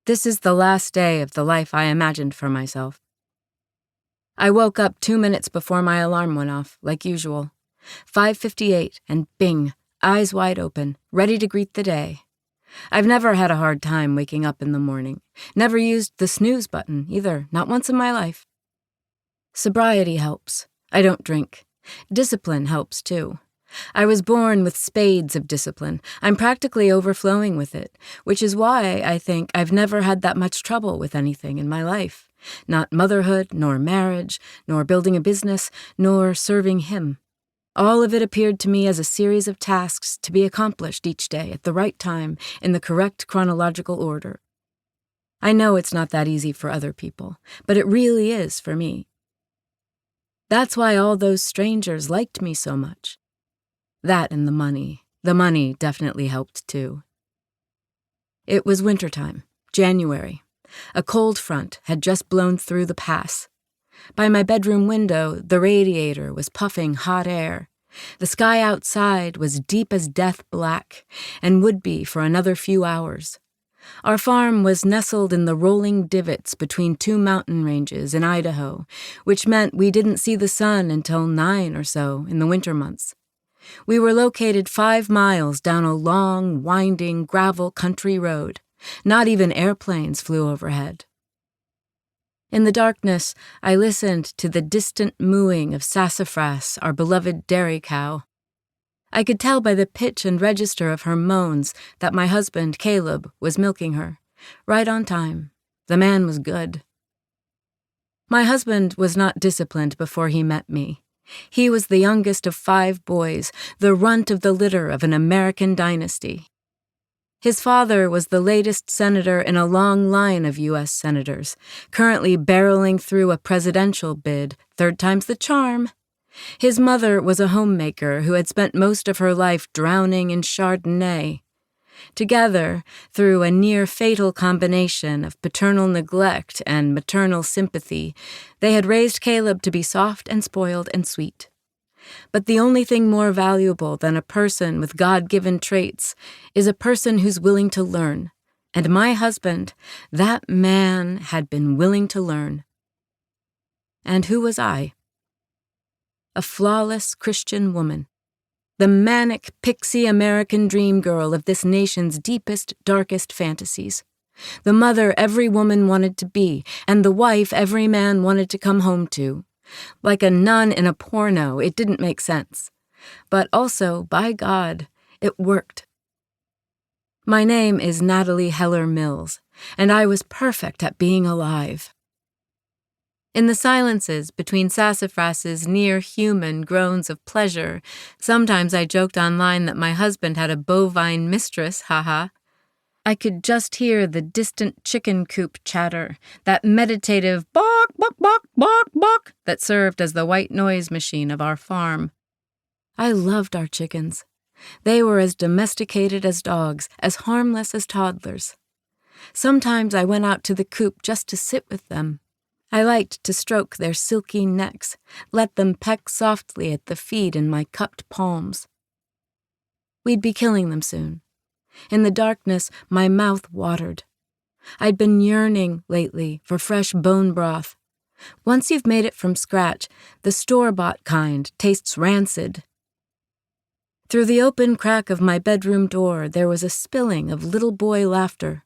This is the last day of the life I imagined for myself. I woke up 2 minutes before my alarm went off, like usual. 5:58, and bing, eyes wide open, ready to greet the day. I've never had a hard time waking up in the morning. Never used the snooze button, either, not once in my life. Sobriety helps. I don't drink. Discipline helps, too. I was born with spades of discipline. I'm practically overflowing with it, which is why I think I've never had that much trouble with anything in my life. Not motherhood, nor marriage, nor building a business, nor serving him. All of it appeared to me as a series of tasks to be accomplished each day at the right time in the correct chronological order. I know it's not that easy for other people, but it really is for me. That's why all those strangers liked me so much. That and the money. The money definitely helped, too. It was wintertime, January. A cold front had just blown through the pass. By my bedroom window, the radiator was puffing hot air. The sky outside was deep as death black, and would be for another few hours. Our farm was nestled in the rolling divots between two mountain ranges in Idaho, which meant we didn't see the sun until 9 or so in the winter months. We were located 5 miles down a long, winding gravel country road. Not even airplanes flew overhead. In the darkness, I listened to the distant mooing of Sassafras, our beloved dairy cow. I could tell by the pitch and register of her moans that my husband, Caleb, was milking her. Right on time. The man was good. My husband was not disciplined before he met me. He was the youngest of 5 boys, the runt of the litter of an American dynasty. His father was the latest senator in a long line of U.S. senators, currently barreling through a presidential bid, 3rd time's the charm. His mother was a homemaker who had spent most of her life drowning in Chardonnay. Together, through a near-fatal combination of paternal neglect and maternal sympathy, they had raised Caleb to be soft and spoiled and sweet. But the only thing more valuable than a person with God-given traits is a person who's willing to learn. And my husband, that man, had been willing to learn. And who was I? A flawless Christian woman. The manic, pixie American dream girl of this nation's deepest, darkest fantasies. The mother every woman wanted to be, and the wife every man wanted to come home to. Like a nun in a porno, it didn't make sense. But also, by God, it worked. My name is Natalie Heller Mills, and I was perfect at being alive. In the silences between Sassafras's near-human groans of pleasure, sometimes I joked online that my husband had a bovine mistress, haha. I could just hear the distant chicken coop chatter, that meditative bark, bark, bark, bark, bark that served as the white noise machine of our farm. I loved our chickens. They were as domesticated as dogs, as harmless as toddlers. Sometimes I went out to the coop just to sit with them. I liked to stroke their silky necks, let them peck softly at the feed in my cupped palms. We'd be killing them soon. In the darkness, my mouth watered. I'd been yearning lately for fresh bone broth. Once you've made it from scratch, the store-bought kind tastes rancid. Through the open crack of my bedroom door, there was a spilling of little boy laughter.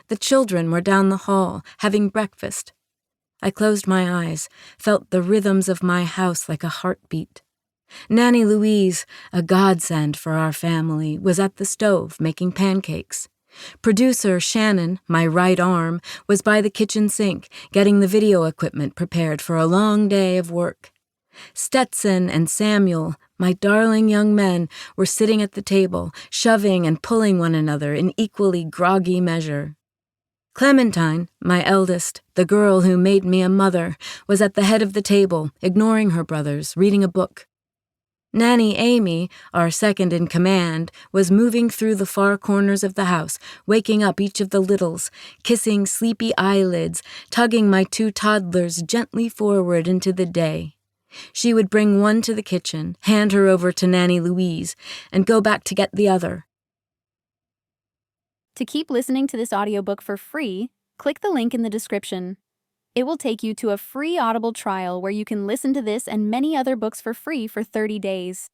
The children were down the hall, having breakfast. I closed my eyes, felt the rhythms of my house like a heartbeat. Nanny Louise, a godsend for our family, was at the stove making pancakes. Producer Shannon, my right arm, was by the kitchen sink, getting the video equipment prepared for a long day of work. Stetson and Samuel, my darling young men, were sitting at the table, shoving and pulling one another in equally groggy measure. Clementine, my eldest, the girl who made me a mother, was at the head of the table, ignoring her brothers, reading a book. Nanny Amy, our second in command, was moving through the far corners of the house, waking up each of the littles, kissing sleepy eyelids, tugging my 2 toddlers gently forward into the day. She would bring one to the kitchen, hand her over to Nanny Louise, and go back to get the other. To keep listening to this audiobook for free, Click the link in the description. It will take you to a free Audible trial where you can listen to this and many other books for free for 30 days.